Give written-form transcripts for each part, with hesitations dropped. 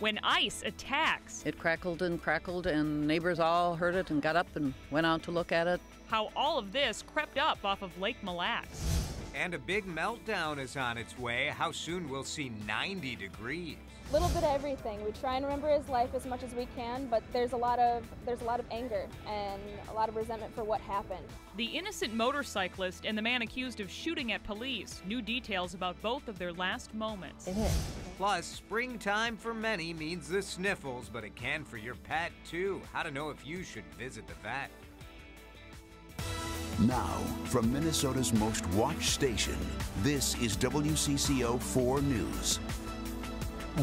when ice attacks. It crackled and neighbors all heard it and got up and went out to look at it. How all of this crept up off of Lake Mille Lacs. And a big meltdown is on its way. How soon we'll see 90 degrees. A little bit of everything. We try and remember his life as much as we can, but there's a lot of anger and a lot of resentment for what happened. The innocent motorcyclist and the man accused of shooting at police. New details about both of their last moments. Plus, springtime for many means the sniffles, but it can for your pet too. How to know if you should visit the vet. Now, from Minnesota's most watched station, this is WCCO 4 News.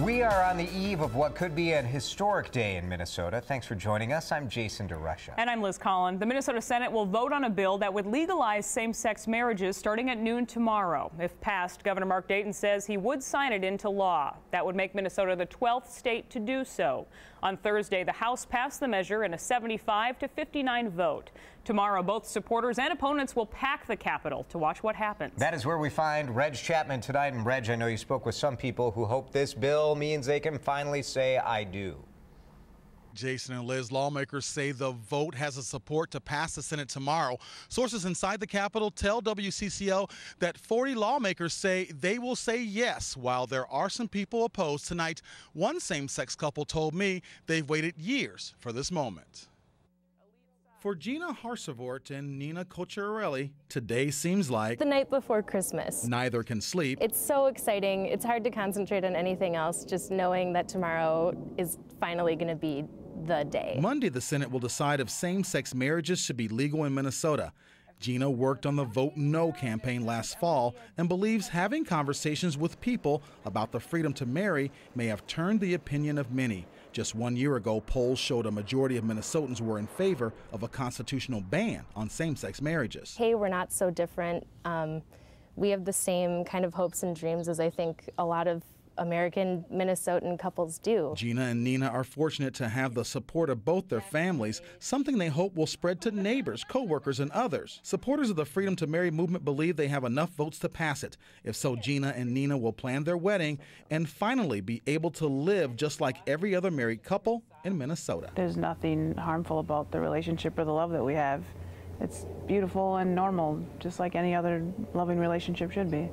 We are on the eve of what could be an historic day in Minnesota. Thanks for joining us. I'm Jason DeRusha. And I'm Liz Collin. The Minnesota Senate will vote on a bill that would legalize same-sex marriages starting at noon tomorrow. If passed, Governor Mark Dayton says he would sign it into law. That would make Minnesota the 12th state to do so. On Thursday, the House passed the measure in a 75-59 vote. Tomorrow, both supporters and opponents will pack the Capitol to watch what happens. That is where we find Reg Chapman tonight. And Reg, I know you spoke with some people who hope this bill means they can finally say, I do. Jason and Liz, lawmakers say the vote has the support to pass the Senate tomorrow. Sources inside the Capitol tell WCCO that 40 lawmakers say they will say yes, while there are some people opposed tonight. One same-sex couple told me they've waited years for this moment. For Gina Harsevort and Nina Cocciarelli, today seems like the night before Christmas. Neither can sleep. It's so exciting. It's hard to concentrate on anything else, just knowing that tomorrow is finally going to be the day. Monday, the Senate will decide if same-sex marriages should be legal in Minnesota. Gina worked on the Vote No campaign last fall and believes having conversations with people about the freedom to marry may have turned the opinion of many. Just 1 year ago, polls showed a majority of Minnesotans were in favor of a constitutional ban on same-sex marriages. Hey, we're not so different. We have the same kind of hopes and dreams as I think a lot of American Minnesotan couples do. Gina and Nina are fortunate to have the support of both their families, something they hope will spread to neighbors, co-workers, and others. Supporters of the Freedom to Marry movement believe they have enough votes to pass it. If so, Gina and Nina will plan their wedding and finally be able to live just like every other married couple in Minnesota. There's nothing harmful about the relationship or the love that we have. It's beautiful and normal, just like any other loving relationship should be.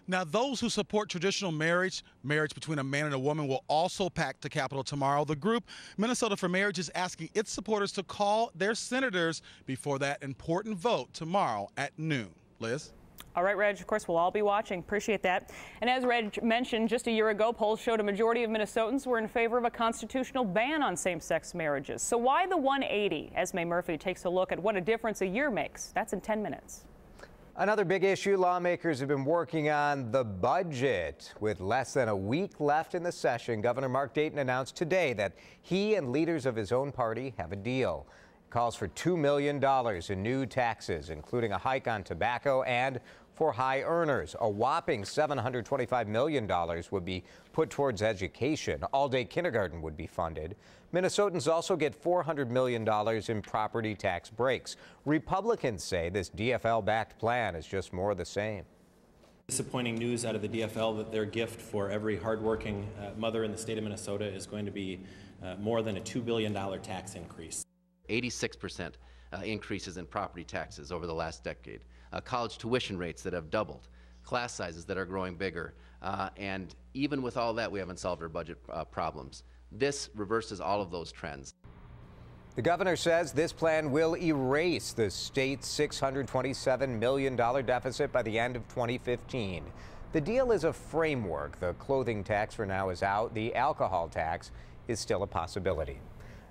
Now, those who support traditional marriage between a man and a woman, will also pack the Capitol tomorrow. The group, Minnesota for Marriage, is asking its supporters to call their senators before that important vote tomorrow at noon. Liz? All right, Reg, of course, we'll all be watching. Appreciate that. And as Reg mentioned, just a year ago, polls showed a majority of Minnesotans were in favor of a constitutional ban on same-sex marriages. So why the 180? Esme Murphy takes a look at what a difference a year makes. That's in 10 minutes. Another big issue, lawmakers have been working on the budget. With less than a week left in the session, Governor Mark Dayton announced today that he and leaders of his own party have a deal. It calls for $2 million in new taxes, including a hike on tobacco and for high earners. A whopping $725 million would be put towards education. All-day kindergarten would be funded. Minnesotans also get $400 million in property tax breaks. Republicans say this DFL-backed plan is just more of the same. Disappointing news out of the DFL that their gift for every hardworking mother in the state of Minnesota is going to be more than a $2 billion tax increase. 86% increases in property taxes over the last decade. College tuition rates that have doubled. Class sizes that are growing bigger. And even with all that, we haven't solved our budget problems. This reverses all of those trends. The governor says this plan will erase the state's $627 million deficit by the end of 2015. The deal is a framework. The clothing tax for now is out. The alcohol tax is still a possibility.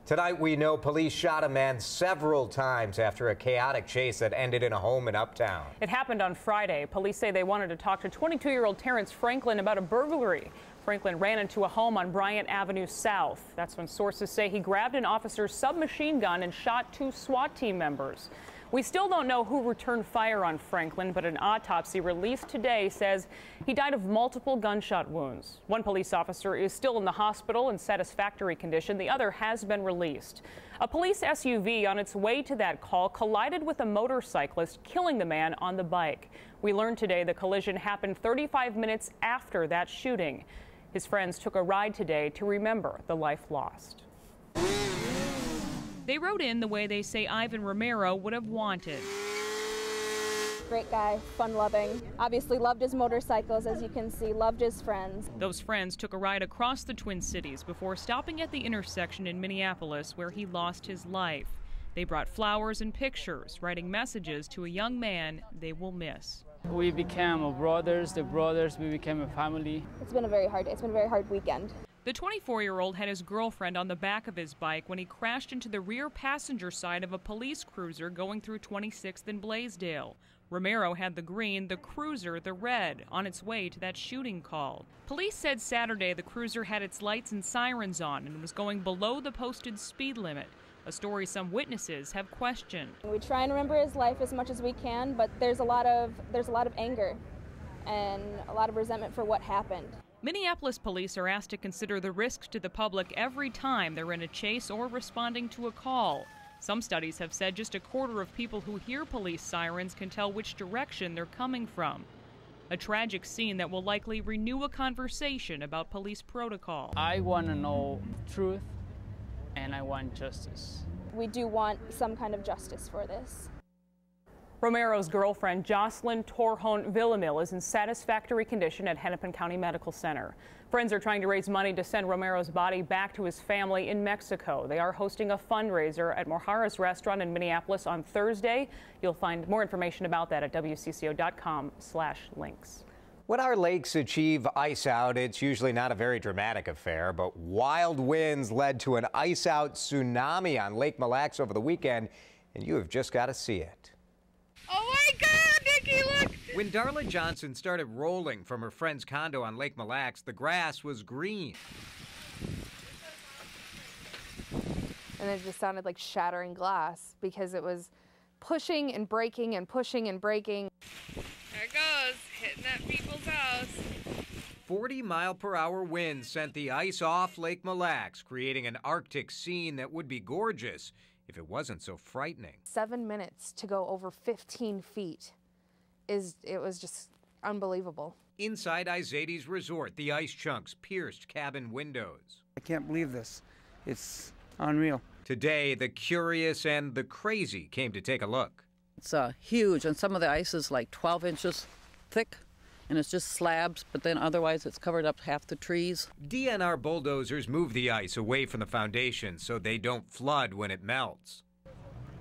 Tonight, we know police shot a man several times after a chaotic chase that ended in a home in Uptown. It happened on Friday. Police say they wanted to talk to 22-year-old Terrence Franklin about a burglary. Franklin ran into a home on Bryant Avenue South. That's when sources say he grabbed an officer's submachine gun and shot 2 SWAT team members. We still don't know who returned fire on Franklin, but an autopsy released today says he died of multiple gunshot wounds. One police officer is still in the hospital in satisfactory condition. The other has been released. A police SUV on its way to that call collided with a motorcyclist, killing the man on the bike. We learned today the collision happened 35 minutes after that shooting. His friends took a ride today to remember the life lost. They wrote in the way they say Ivan Romero would have wanted. Great guy, fun-loving. Obviously loved his motorcycles, as you can see, loved his friends. Those friends took a ride across the Twin Cities before stopping at the intersection in Minneapolis where he lost his life. They brought flowers and pictures, writing messages to a young man they will miss. We became brothers, we became a family. It's been a very hard day. It's been a very hard weekend. The 24-year-old had his girlfriend on the back of his bike when he crashed into the rear passenger side of a police cruiser going through 26th and Blaisdell. Romero had the green, the cruiser the red, on its way to that shooting call. Police said Saturday the cruiser had its lights and sirens on and was going below the posted speed limit, a story some witnesses have questioned. We try and remember his life as much as we can, but there's a lot of anger and a lot of resentment for what happened. Minneapolis police are asked to consider the risks to the public every time they're in a chase or responding to a call. Some studies have said just a quarter of people who hear police sirens can tell which direction they're coming from. A tragic scene that will likely renew a conversation about police protocol. I want to know truth and I want justice. We do want some kind of justice for this. Romero's girlfriend, Jocelyn Torjon Villamil, is in satisfactory condition at Hennepin County Medical Center. Friends are trying to raise money to send Romero's body back to his family in Mexico. They are hosting a fundraiser at Mojarras Restaurant in Minneapolis on Thursday. You'll find more information about that at WCCO.com/links. When our lakes achieve ice out, it's usually not a very dramatic affair, but wild winds led to an ice out tsunami on Lake Mille Lacs over the weekend, and you have just got to see it. Oh my God, Nikki, look! When Darla Johnson started rolling from her friend's condo on Lake Mille Lacs, the grass was green. And it just sounded like shattering glass because it was pushing and breaking and pushing and breaking. There it goes, hitting that people's house. 40-mile-per-hour winds sent the ice off Lake Mille Lacs, creating an Arctic scene that would be gorgeous if it wasn't so frightening. 7 minutes to go over 15 feet. It was just unbelievable. Inside Izades Resort, the ice chunks pierced cabin windows. I can't believe this. It's unreal. Today, the curious and the crazy came to take a look. It's huge, and some of the ice is like 12 inches thick, and it's just slabs, but then otherwise it's covered up half the trees. DNR bulldozers move the ice away from the foundation so they don't flood when it melts.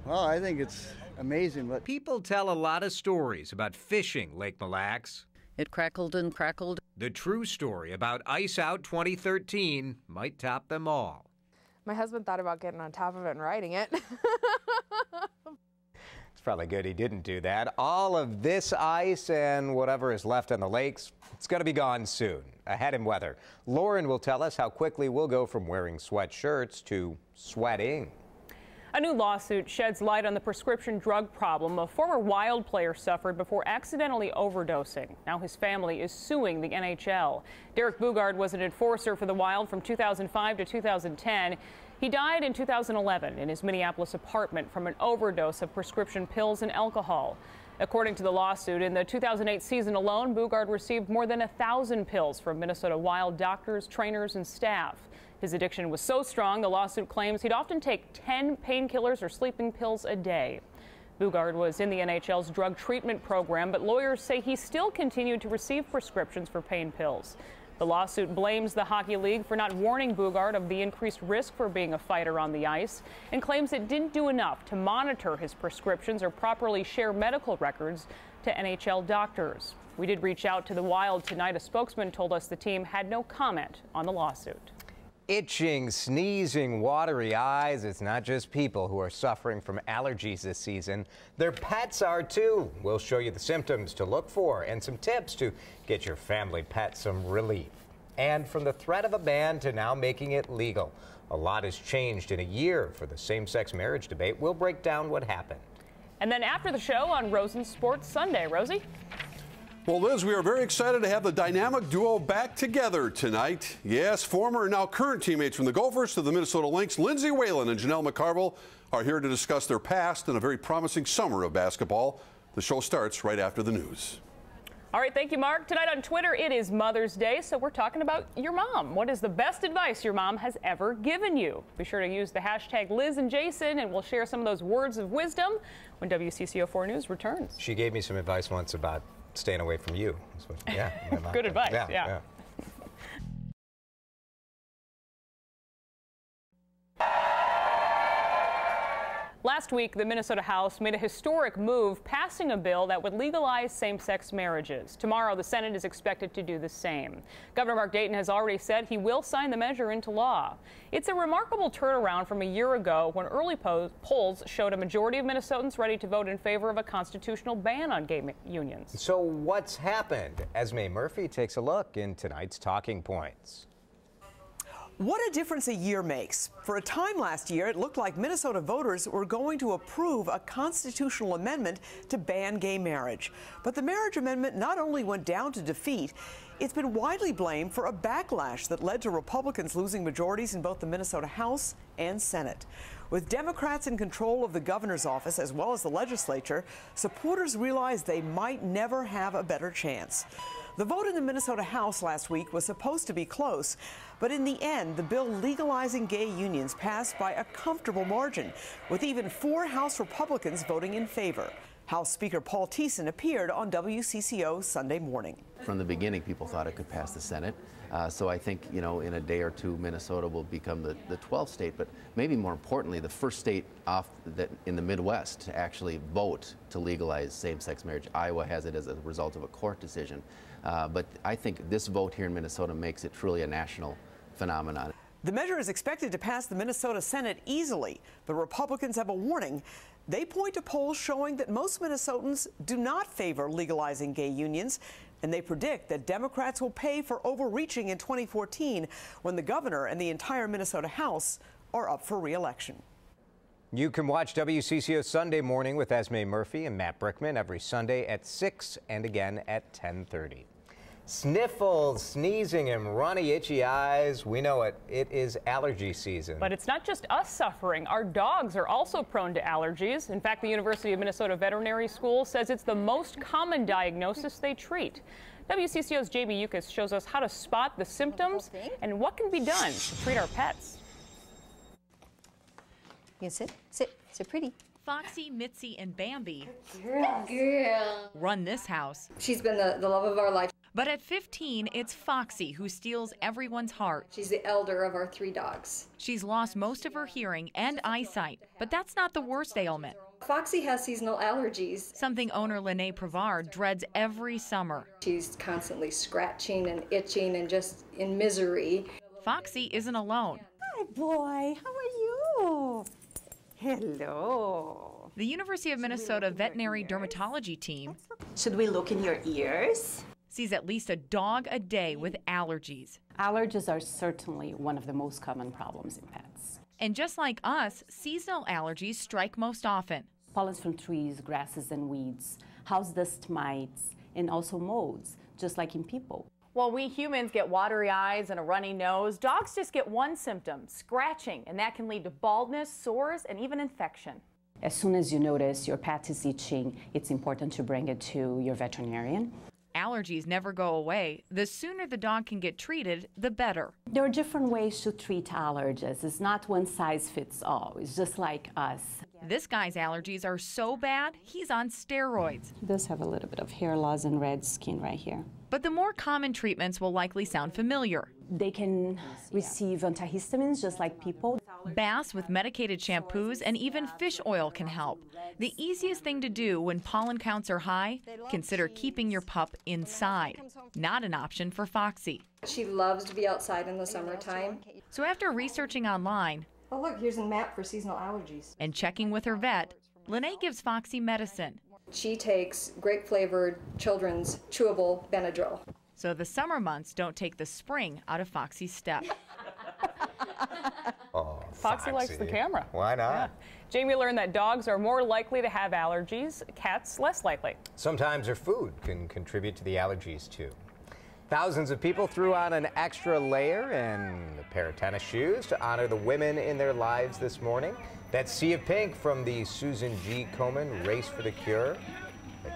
Well, I think it's amazing. But people tell a lot of stories about fishing Lake Mille Lacs. It crackled and crackled. The true story about Ice Out 2013 might top them all. My husband thought about getting on top of it and riding it. It's probably good he didn't do that. All of this ice and whatever is left on the lakes, it's going to be gone soon. Ahead in weather, Lauren will tell us how quickly we'll go from wearing sweatshirts to sweating. A new lawsuit sheds light on the prescription drug problem a former Wild player suffered before accidentally overdosing. Now his family is suing the NHL. Derek Boogaard was an enforcer for the Wild from 2005 to 2010. He died in 2011 in his Minneapolis apartment from an overdose of prescription pills and alcohol. According to the lawsuit, in the 2008 season alone, Boogaard received more than 1,000 pills from Minnesota Wild doctors, trainers, and staff. His addiction was so strong, the lawsuit claims he'd often take 10 painkillers or sleeping pills a day. Boogaard was in the NHL's drug treatment program, but lawyers say he still continued to receive prescriptions for pain pills. The lawsuit blames the Hockey League for not warning Boogaard of the increased risk for being a fighter on the ice and claims it didn't do enough to monitor his prescriptions or properly share medical records to NHL doctors. We did reach out to the Wild tonight. A spokesman told us the team had no comment on the lawsuit. Itching, sneezing, watery eyes. It's not just people who are suffering from allergies this season. Their pets are too. We'll show you the symptoms to look for and some tips to get your family pet some relief. And from the threat of a ban to now making it legal, a lot has changed in a year for the same-sex marriage debate. We'll break down what happened. And then after the show on Rosen's Sports Sunday. Rosie? Well, Liz, we are very excited to have the dynamic duo back together tonight. Yes, former and now current teammates from the Gophers to the Minnesota Lynx, Lindsay Whalen and Janelle McCarville are here to discuss their past and a very promising summer of basketball. The show starts right after the news. All right, thank you, Mark. Tonight on Twitter, it is Mother's Day, so we're talking about your mom. What is the best advice your mom has ever given you? Be sure to use the hashtag Liz and Jason, and we'll share some of those words of wisdom when WCCO4 News returns. She gave me some advice once about staying away from you. Yeah, good advice. Yeah. Last week, the Minnesota House made a historic move, passing a bill that would legalize same-sex marriages. Tomorrow, the Senate is expected to do the same. Governor Mark Dayton has already said he will sign the measure into law. It's a remarkable turnaround from a year ago when early polls showed a majority of Minnesotans ready to vote in favor of a constitutional ban on gay unions. So what's happened? Esme Murphy takes a look in tonight's Talking Points. What a difference a year makes. For a time last year, it looked like Minnesota voters were going to approve a constitutional amendment to ban gay marriage. But the marriage amendment not only went down to defeat, it's been widely blamed for a backlash that led to Republicans losing majorities in both the Minnesota House and Senate. With Democrats in control of the governor's office as well as the legislature, supporters realized they might never have a better chance. The vote in the Minnesota House last week was supposed to be close, but in the end, the bill legalizing gay unions passed by a comfortable margin, with even 4 House Republicans voting in favor. House Speaker Paul Thiessen appeared on WCCO Sunday morning. From the beginning, people thought it could pass the Senate. So I think, in a day or two, Minnesota will become the 12th state, but maybe more importantly, the first state in the Midwest to actually vote to legalize same-sex marriage. Iowa has it as a result of a court decision. But I think this vote here in Minnesota makes it truly a national phenomenon. The measure is expected to pass the Minnesota Senate easily, but Republicans have a warning. They point to polls showing that most Minnesotans do not favor legalizing gay unions, and they predict that Democrats will pay for overreaching in 2014 when the governor and the entire Minnesota House are up for re-election. You can watch WCCO Sunday Morning with Esme Murphy and Matt Brickman every Sunday at 6 and again at 10:30. Sniffles, sneezing, and runny, itchy eyes. We know it. It is allergy season. But it's not just us suffering. Our dogs are also prone to allergies. In fact, the University of Minnesota Veterinary School says it's the most common diagnosis they treat. WCCO's Jamie Yukas shows us how to spot the symptoms and what can be done to treat our pets. You sit, sit pretty. Foxy, Mitzi, and Bambi Girl. run this house. She's been the love of our life. But at 15, it's Foxy who steals everyone's heart. She's the elder of our 3 dogs. She's lost most of her hearing and eyesight, but that's not the worst ailment. Foxy has seasonal allergies. Something owner Lene Pravard dreads every summer. She's constantly scratching and itching and just in misery. Foxy isn't alone. Hi, boy. How are you? Hello. The University of Minnesota Veterinary Dermatology team Should we look in your ears? sees at least a dog a day with allergies. Allergies are certainly one of the most common problems in pets. And just like us, seasonal allergies strike most often. Pollens from trees, grasses, and weeds, house dust mites, and also molds, just like in people. While we humans get watery eyes and a runny nose, dogs just get one symptom, scratching, and that can lead to baldness, sores, and even infection. As soon as you notice your pet is itching, it's important to bring it to your veterinarian. Allergies never go away. The sooner the dog can get treated, the better. There are different ways to treat allergies. It's not one size fits all. It's just like us. This guy's allergies are so bad, he's on steroids. He does have a little bit of hair loss and red skin right here. But the more common treatments will likely sound familiar. They can receive antihistamines just like people. Baths with medicated shampoos and even fish oil can help. The easiest thing to do when pollen counts are high, consider keeping your pup inside. Not an option for Foxy. She loves to be outside in the summertime. So after researching online, Oh look, here's a map for seasonal allergies. and checking with her vet, Lene gives Foxy medicine. She takes grape-flavored children's chewable Benadryl. So the summer months don't take the spring out of Foxy's step. Oh, Foxy likes the camera. Why not? Yeah. Jamie learned that dogs are more likely to have allergies, cats less likely. Sometimes their food can contribute to the allergies too. Thousands of people threw on an extra layer and a pair of tennis shoes to honor the women in their lives this morning. That's Sea of Pink from the Susan G. Komen Race for the Cure.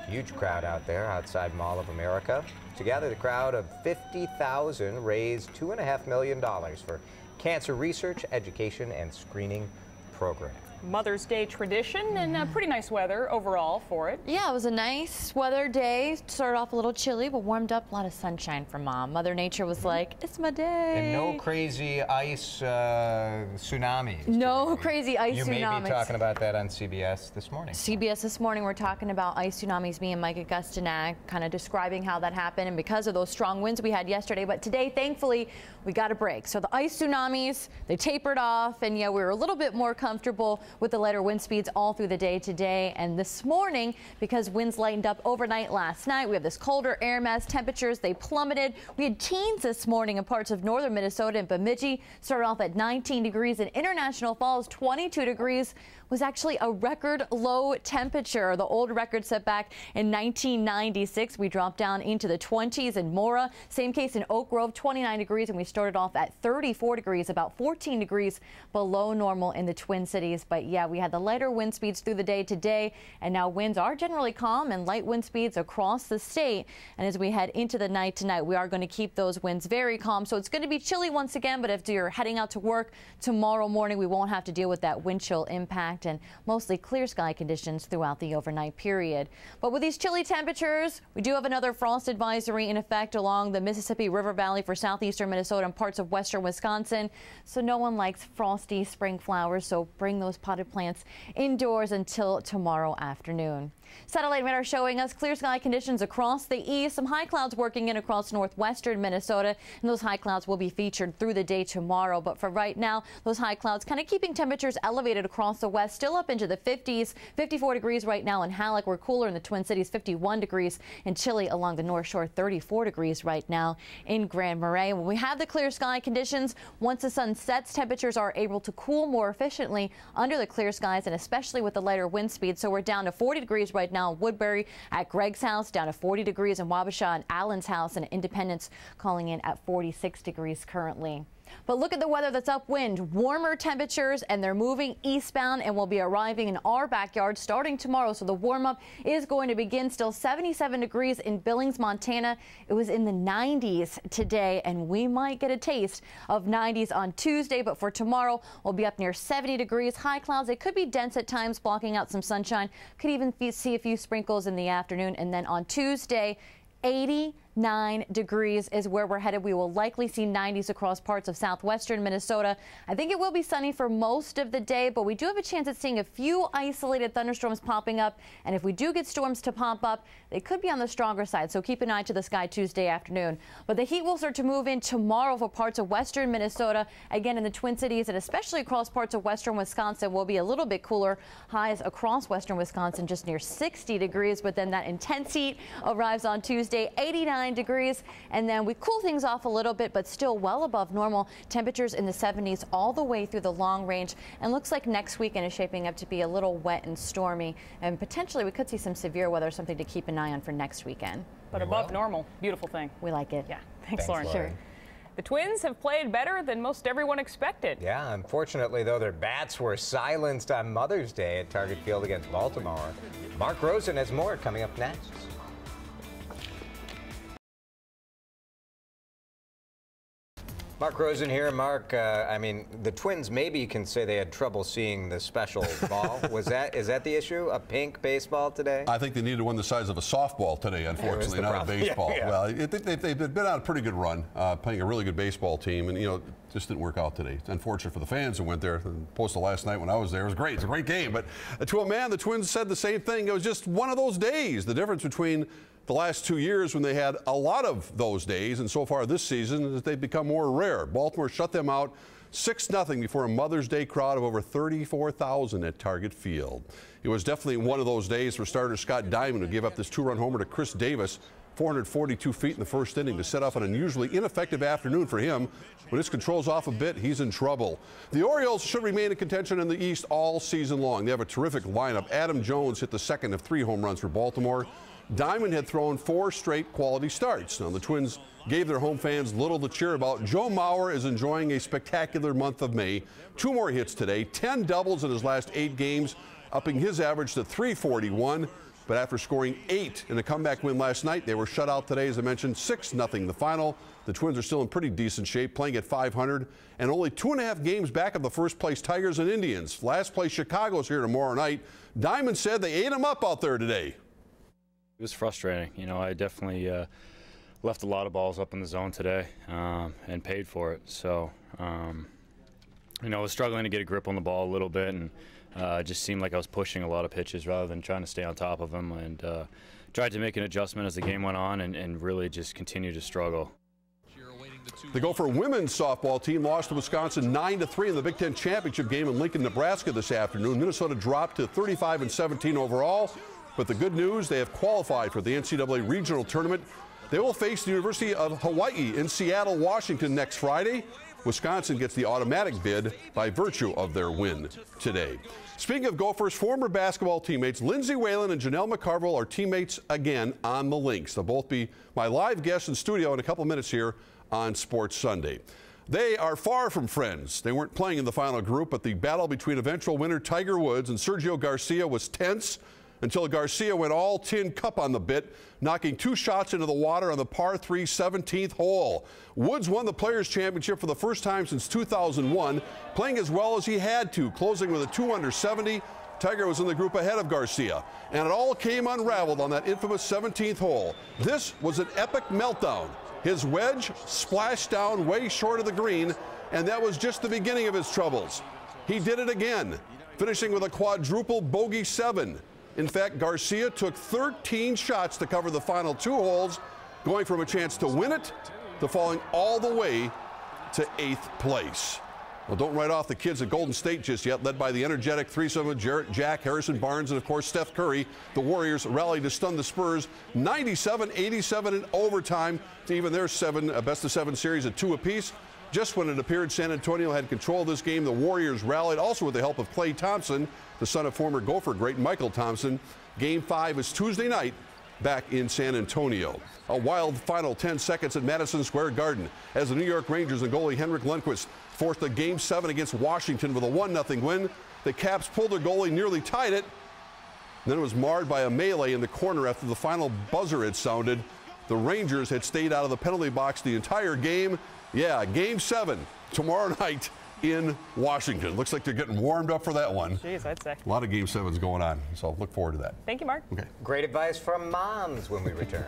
Huge crowd out there outside Mall of America. Together, the crowd of 50,000 raised $2.5 million for cancer research, education, and screening program. Mother's Day tradition and pretty nice weather overall for it. Yeah, it was a nice weather day. Started off a little chilly, but warmed up. A lot of sunshine for Mom. Mother Nature was like, it's my day. And no crazy ice tsunamis. No crazy ice tsunamis. You may be talking about that on CBS this morning. CBS this morning, we're talking about ice tsunamis. Me and Mike Augustinak kind of describing how that happened and because of those strong winds we had yesterday. But today, thankfully, we got a break. So the ice tsunamis, they tapered off, and yeah, we were a little bit more comfortable with the lighter wind speeds all through the day today and this morning because winds lightened up overnight last night. We have this colder air mass. Temperatures, they plummeted. We had teens this morning in parts of northern Minnesota and Bemidji. Started off at 19 degrees in International Falls. 22 degrees was actually a record low temperature. The old record set back in 1996. We dropped down into the 20s in Mora. Same case in Oak Grove, 29 degrees, and we started off at 34 degrees, about 14 degrees below normal in the Twin Cities. But yeah, we had the lighter wind speeds through the day today, and now winds are generally calm and light wind speeds across the state. And as we head into the night tonight, we are going to keep those winds very calm. So it's going to be chilly once again, but if you're heading out to work tomorrow morning, we won't have to deal with that wind chill impact and mostly clear sky conditions throughout the overnight period. But with these chilly temperatures, we do have another frost advisory in effect along the Mississippi River Valley for southeastern Minnesota and parts of western Wisconsin. So no one likes frosty spring flowers, so bring those potted plants indoors until tomorrow afternoon. Satellite radar showing us clear sky conditions across the east. Some high clouds working in across northwestern Minnesota, and those high clouds will be featured through the day tomorrow. But for right now, those high clouds kind of keeping temperatures elevated across the west, still up into the 50s. 54 degrees right now in Halleck. We're cooler in the Twin Cities, 51 degrees, and chilly along the North Shore, 34 degrees right now in Grand Marais. When we have the clear sky conditions, once the sun sets, temperatures are able to cool more efficiently under the clear skies, and especially with the lighter wind speed. So we're down to 40 degrees right now in Woodbury at Greg's house, down to 40 degrees in Wabasha and Allen's house, and Independence calling in at 46 degrees currently. But look at the weather that's upwind. Warmer temperatures, and they're moving eastbound and will be arriving in our backyard starting tomorrow. So the warm up is going to begin. Still 77 degrees in Billings, Montana. It was in the 90s today, and we might get a taste of 90s on Tuesday. But for tomorrow, we'll be up near 70 degrees. High clouds, they could be dense at times, blocking out some sunshine. Could even see a few sprinkles in the afternoon. And then on Tuesday, 89 degrees is where we're headed. We will likely see 90s across parts of southwestern Minnesota. I think it will be sunny for most of the day, but we do have a chance at seeing a few isolated thunderstorms popping up. And if we do get storms to pop up, they could be on the stronger side. So keep an eye to the sky Tuesday afternoon. But the heat will start to move in tomorrow for parts of western Minnesota. Again, in the Twin Cities and especially across parts of western Wisconsin will be a little bit cooler. Highs across western Wisconsin just near 60 degrees. But then that intense heat arrives on Tuesday, 89 degrees, and then we cool things off a little bit, but still well above normal. Temperatures in the 70s all the way through the long range, and looks like next weekend is shaping up to be a little wet and stormy, and potentially we could see some severe weather, something to keep an eye on for next weekend. But above normal, beautiful thing. We like it. Yeah, thanks Lauren. Sure. The Twins have played better than most everyone expected. Yeah, unfortunately, though, their bats were silenced on Mother's Day at Target Field against Baltimore. Mark Rosen has more coming up next. Mark Rosen here. Mark, I mean, the Twins maybe you can say they had trouble seeing the special ball. Is that the issue? A pink baseball today? I think they needed one the size of a softball today, unfortunately, not a baseball. Yeah, yeah. Well, they've been on a pretty good run, playing a really good baseball team, and, you know, just didn't work out today. It's unfortunate for the fans who went there. Posted last night when I was there. It was great. It's a great game. But to a man, the Twins said the same thing. It was just one of those days. The difference between the last 2 years when they had a lot of those days, and so far this season, is they've become more rare. Baltimore shut them out 6-0 before a Mother's Day crowd of over 34,000 at Target Field. It was definitely one of those days for starter Scott Diamond, who gave up this two-run homer to Chris Davis, 442 feet in the first inning, to set off an unusually ineffective afternoon for him. When his control's off a bit, he's in trouble. The Orioles should remain in contention in the East all season long. They have a terrific lineup. Adam Jones hit the second of 3 home runs for Baltimore. Diamond had thrown 4 straight quality starts. Now, the Twins gave their home fans little to cheer about. Joe Mauer is enjoying a spectacular month of May. 2 more hits today, 10 doubles in his last 8 games, upping his average to 341. But after scoring 8 in a comeback win last night, they were shut out today, as I mentioned, 6-0 the final. The Twins are still in pretty decent shape, playing at .500 and only 2.5 games back of the first-place Tigers and Indians. Last place Chicago's here tomorrow night. Diamond said they ate them up out there today. It was frustrating. You know, I definitely left a lot of balls up in the zone today and paid for it. So, you know, I was struggling to get a grip on the ball a little bit, and it just seemed like I was pushing a lot of pitches rather than trying to stay on top of them, and tried to make an adjustment as the game went on and really just continued to struggle. The Gopher women's softball team lost to Wisconsin 9-3 in the Big Ten championship game in Lincoln, Nebraska this afternoon. Minnesota dropped to 35-17 overall, but the good news, they have qualified for the NCAA regional tournament. They will face the University of Hawaii in Seattle, Washington next Friday. Wisconsin gets the automatic bid by virtue of their win today. Speaking of Gophers, former basketball teammates Lindsay Whalen and Janelle McCarville are teammates again on the Lynx. They'll both be my live guests in studio in a couple minutes here on Sports Sunday. They are far from friends. They weren't playing in the final group, but the battle between eventual winner Tiger Woods and Sergio Garcia was tense until Garcia went all tin cup on the bit, knocking 2 shots into the water on the par 3 17th hole. Woods won the Players' Championship for the first time since 2001, playing as well as he had to, closing with a 2-under 70. Tiger was in the group ahead of Garcia, and it all came unraveled on that infamous 17th hole. This was an epic meltdown. His wedge splashed down way short of the green, and that was just the beginning of his troubles. He did it again, finishing with a quadruple bogey 7. In fact, Garcia took 13 shots to cover the final 2 holes, going from a chance to win it to falling all the way to 8th place. Well, don't write off the kids at Golden State just yet, led by the energetic threesome of Jarrett Jack, Harrison Barnes, and of course Steph Curry. The Warriors rallied to stun the Spurs 97-87 in overtime to even their best-of-7 series at 2 apiece. Just when it appeared San Antonio had control of this game, the Warriors rallied, also with the help of Klay Thompson, the son of former Gopher great Michael Thompson. Game 5 is Tuesday night back in San Antonio. A wild final 10 seconds at Madison Square Garden as the New York Rangers and goalie Henrik Lundqvist forced a Game 7 against Washington with a 1-0 win. The Caps pulled their goalie, nearly tied it. Then it was marred by a melee in the corner after the final buzzer had sounded. The Rangers had stayed out of the penalty box the entire game. Yeah, Game 7 tomorrow night in Washington. Looks like they're getting warmed up for that one. Jeez, I'd say. A lot of Game 7s going on, so look forward to that. Thank you, Mark. Okay. Great advice from moms when we return.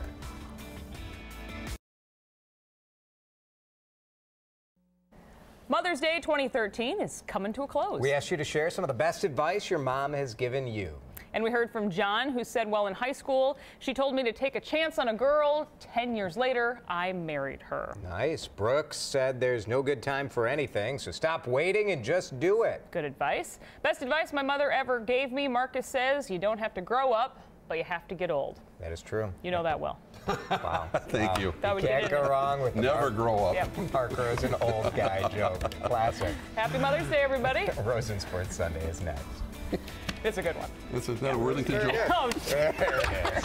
Mother's Day 2013 is coming to a close. We asked you to share some of the best advice your mom has given you. And we heard from John, who said, well, in high school, she told me to take a chance on a girl. 10 years later, I married her. Nice. Brooks said there's no good time for anything, so stop waiting and just do it. Good advice. Best advice my mother ever gave me, Marcus says, you don't have to grow up, but you have to get old. That is true. You know that well. Wow. Thank you. You can't go wrong with never grow up. Yep. Mark Rosen, old guy joke. Classic. Happy Mother's Day, everybody. Rosen Sports Sunday is next. It's a good one. That's a Worthington joke. Oh, there it is.